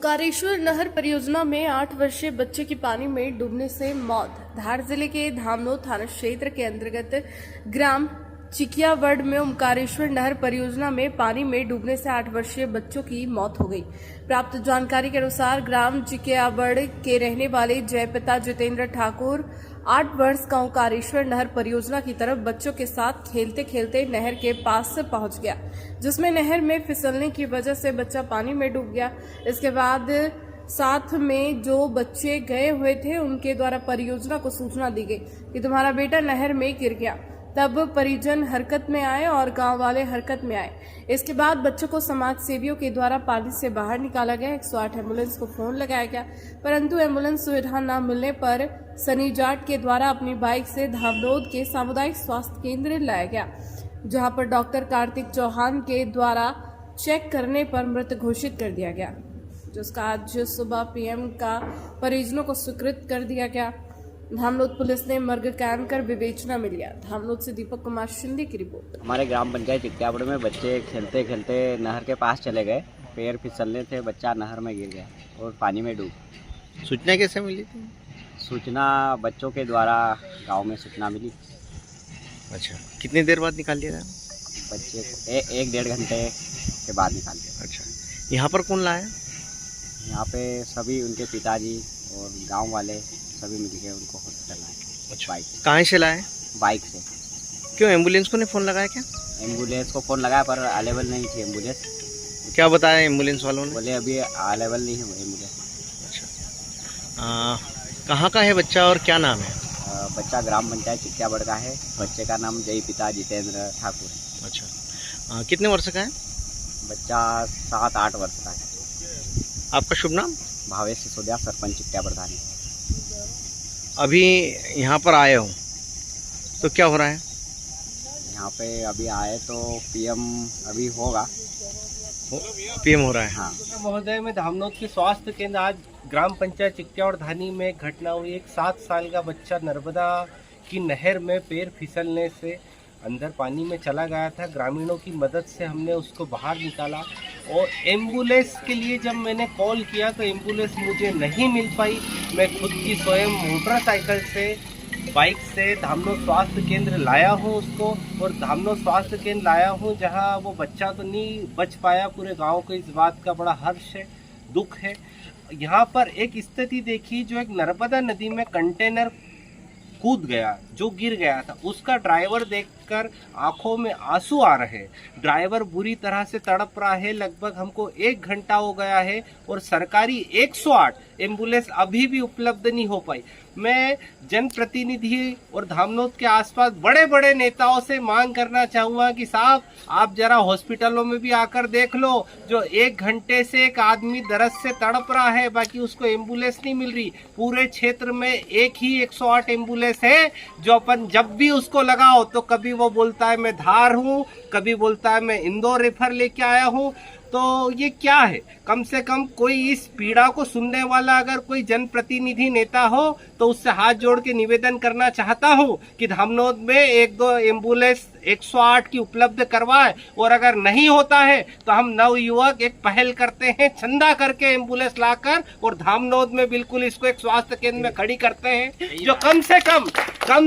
ओमकारेश्वर नहर परियोजना में 8 वर्षीय बच्चे की पानी में डूबने से मौत। धार जिले के धामनोद थाना क्षेत्र के अंतर्गत ग्राम चिकियावड़ में ओमकारेश्वर नहर परियोजना में पानी में डूबने से 8 वर्षीय बच्चों की मौत हो गई। प्राप्त जानकारी के अनुसार ग्राम चिकियावड़ के रहने वाले जयपिता जितेंद्र ठाकुर 8 वर्ष का ओमकारेश्वर नहर परियोजना की तरफ बच्चों के साथ खेलते खेलते नहर के पास से पहुंच गया, जिसमें नहर में फिसलने की वजह से बच्चा पानी में डूब गया। इसके बाद साथ में जो बच्चे गए हुए थे उनके द्वारा परियोजना को सूचना दी गई कि तुम्हारा बेटा नहर में गिर गया। तब परिजन हरकत में आए और गांव वाले हरकत में आए। इसके बाद बच्चों को समाज सेवियों के द्वारा पानी से बाहर निकाला गया। 108 एम्बुलेंस को फोन लगाया गया, परंतु एम्बुलेंस सुविधा न मिलने पर सनी जाट के द्वारा अपनी बाइक से धामनोद के सामुदायिक स्वास्थ्य केंद्र लाया गया, जहां पर डॉक्टर कार्तिक चौहान के द्वारा चेक करने पर मृत घोषित कर दिया गया, जिसका आज सुबह पीएम का परिजनों को स्वीकृत कर दिया गया। धामनोद पुलिस ने मर्ग कायम कर विवेचना में लिया। धामनोद से दीपक कुमार शिंदे की रिपोर्ट। हमारे ग्राम पंचायत चिकियावड़ में बच्चे खेलते खेलते नहर के पास चले गए, पैर फिसलने थे, बच्चा नहर में गिर गया और पानी में डूब। सूचना कैसे मिली थी? सूचना बच्चों के द्वारा गांव में सूचना मिली। अच्छा, कितनी देर बाद निकाल दिया था बच्चे को? 1-1.5 घंटे के बाद निकाल दिया। अच्छा, यहाँ पर कौन लाया? यहाँ पे सभी उनके पिताजी और गांव वाले सभी मिलके उनको हॉस्पिटल लाए। अच्छा, बाइक कहाँ से लाए? बाइक से। क्यों एम्बुलेंस को नहीं फ़ोन लगाया क्या? एम्बुलेंस को फ़ोन लगाया पर अवेलेबल नहीं थी एम्बुलेंस। क्या बताया एम्बुलेंस वालों ने? बोले अभी अवेलेबल नहीं है एम्बुलेंस। अच्छा, कहाँ का है बच्चा और क्या नाम है? बच्चा ग्राम पंचायत चिकियावड़ का है। बच्चे का नाम जयपिता जितेंद्र ठाकुर है। अच्छा, कितने वर्ष का है? बच्चा 7-8 वर्ष का है। आपका शुभ नाम? भावेश सिसोदिया, सरपंच चिकियावड़ धानी। अभी यहाँ पर आए हो तो क्या हो रहा है? यहाँ पे अभी आए तो पीएम अभी होगा। पीएम हो रहा है। हाँ महोदय, में धामनोद के स्वास्थ्य केंद्र आज ग्राम पंचायत चिकियावड़ धानी में एक घटना हुई। एक 7 साल का बच्चा नर्मदा की नहर में पैर फिसलने से अंदर पानी में चला गया था। ग्रामीणों की मदद से हमने उसको बाहर निकाला और एम्बुलेंस के लिए जब मैंने कॉल किया तो एम्बुलेंस मुझे नहीं मिल पाई। मैं खुद की स्वयं मोटरसाइकिल से बाइक से धामनोद स्वास्थ्य केंद्र लाया हूं उसको, और धामनोद स्वास्थ्य केंद्र लाया हूं जहां वो बच्चा तो नहीं बच पाया। पूरे गांव को इस बात का बड़ा हर्ष है, दुख है। यहाँ पर एक स्थिति देखी, जो एक नर्मदा नदी में कंटेनर कूद गया, जो गिर गया था, उसका ड्राइवर देखकर आंखों में आंसू आ रहे। ड्राइवर बुरी तरह से तड़प रहा है। लगभग हमको 1 घंटा हो गया है और सरकारी 108 एम्बुलेंस अभी भी उपलब्ध नहीं हो पाई। मैं जनप्रतिनिधि और धामनोद के आसपास बड़े बड़े नेताओं से मांग करना चाहूँगा कि साहब, आप जरा हॉस्पिटलों में भी आकर देख लो। जो 1 घंटे से एक आदमी दर्द से तड़प रहा है, बाकी उसको एम्बुलेंस नहीं मिल रही। पूरे क्षेत्र में एक ही 108 एम्बुलेंस है, जो अपन जब भी उसको लगाओ तो कभी वो बोलता है मैं धार हूँ, कभी बोलता है मैं इंदौर रेफर लेके आया हूँ। तो ये क्या है? कम से कम कोई इस पीड़ा को सुनने वाला अगर कोई जनप्रतिनिधि नेता हो तो उससे हाथ जोड़ के निवेदन करना चाहता हूँ कि धामनोद में 1-2 एम्बुलेंस 108 की उपलब्ध करवाए। और अगर नहीं होता है तो हम नवयुवक एक पहल करते हैं, चंदा करके एम्बुलेंस लाकर और धामनोद में बिल्कुल इसको एक स्वास्थ्य केंद्र में खड़ी करते हैं, जो कम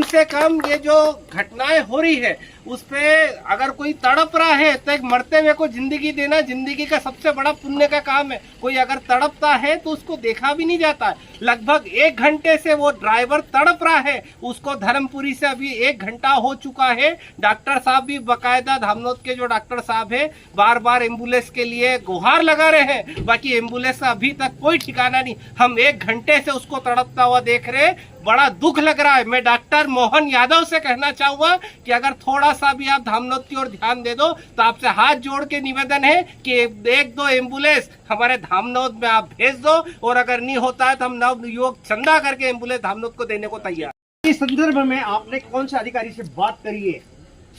से कम ये जो घटनाएं हो रही है उस पे अगर कोई तड़प रहा है तो एक मरते हुए को जिंदगी देना जिंदगी का सबसे बड़ा पुण्य का काम है। कोई अगर तड़पता है तो उसको देखा भी नहीं जाता है। लगभग 1 घंटे से वो ड्राइवर तड़प रहा है। उसको धर्मपुरी से अभी 1 घंटा हो चुका है। डॉक्टर साहब भी बकायदा, धामनोद के जो डॉक्टर साहब है, बार बार एम्बुलेंस के लिए गुहार लगा रहे हैं, बाकी एम्बुलेंस का अभी तक कोई ठिकाना नहीं। हम 1 घंटे से उसको तड़पता हुआ देख रहे हैं, बड़ा दुख लग रहा है। मैं डॉक्टर मोहन यादव से कहना चाहूंगा कि अगर थोड़ा सा भी आप धामनोद की ओर ध्यान दे दो तो आपसे हाथ जोड़ के निवेदन है कि 1-2 एम्बुलेंस हमारे धामनोद में आप भेज दो, और अगर नहीं होता है तो हम नवयुवक चंदा करके एम्बुलेंस धामनोद को देने को तैयार। इस संदर्भ में आपने कौन से अधिकारी से बात करी है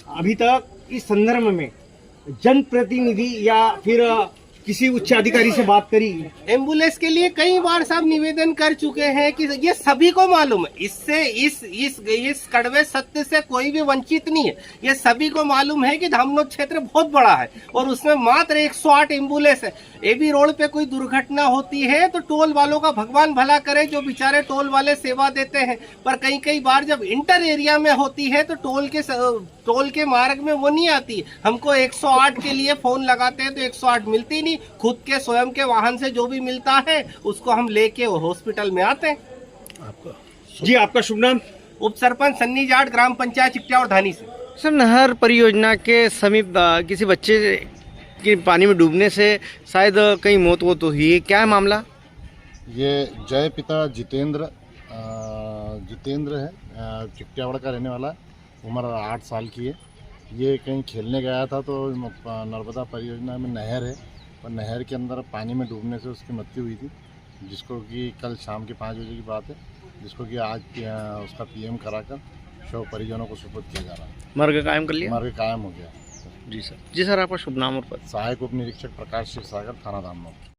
अभी तक? इस संदर्भ में जनप्रतिनिधि या फिर किसी उच्च अधिकारी से बात करी? एम्बुलेंस के लिए कई बार साहब निवेदन कर चुके हैं कि ये सभी को मालूम है, इससे इस कड़वे सत्य से कोई भी वंचित नहीं है। ये सभी को मालूम है कि धामनोद क्षेत्र बहुत बड़ा है और उसमें मात्र 108 एम्बुलेंस है। एबी रोड पे कोई दुर्घटना होती है तो टोल वालों का भगवान भला करे, जो बेचारे टोल वाले सेवा देते हैं, पर कई बार जब इंटर एरिया में होती है तो टोल के मार्ग में वो नहीं आती। हमको 108 के लिए फोन लगाते हैं तो 108 मिलती नहीं। खुद के स्वयं के वाहन से जो भी मिलता है उसको हम लेके हॉस्पिटल में आते हैं। जी आपका शुभ नाम? उप सरपंच सन्नी जाट, ग्राम पंचायत चिकटिया और धानी से। सर, नहर परियोजना के समीप किसी बच्चे के पानी में डूबने से शायद कहीं मौत तो हुई है, क्या है मामला? ये जय पिता जितेंद्र है, चिकटियावाड़ का रहने वाला है, उम्र 8 साल की है। ये कहीं खेलने गया था तो नर्मदा परियोजना में नहर है और नहर के अंदर पानी में डूबने से उसकी मृत्यु हुई थी, जिसको कि कल शाम के 5 बजे की बात है, जिसको कि आज उसका पीएम कराकर शव परिजनों को सुपुर्द किया जा रहा है। मर्ग कायम कर लिया? मर्ग कायम हो गया। जी सर। जी सर, आपका शुभ नाम और पद? सहायक उप निरीक्षक प्रकाश शिव सागर, थाना धामनोद।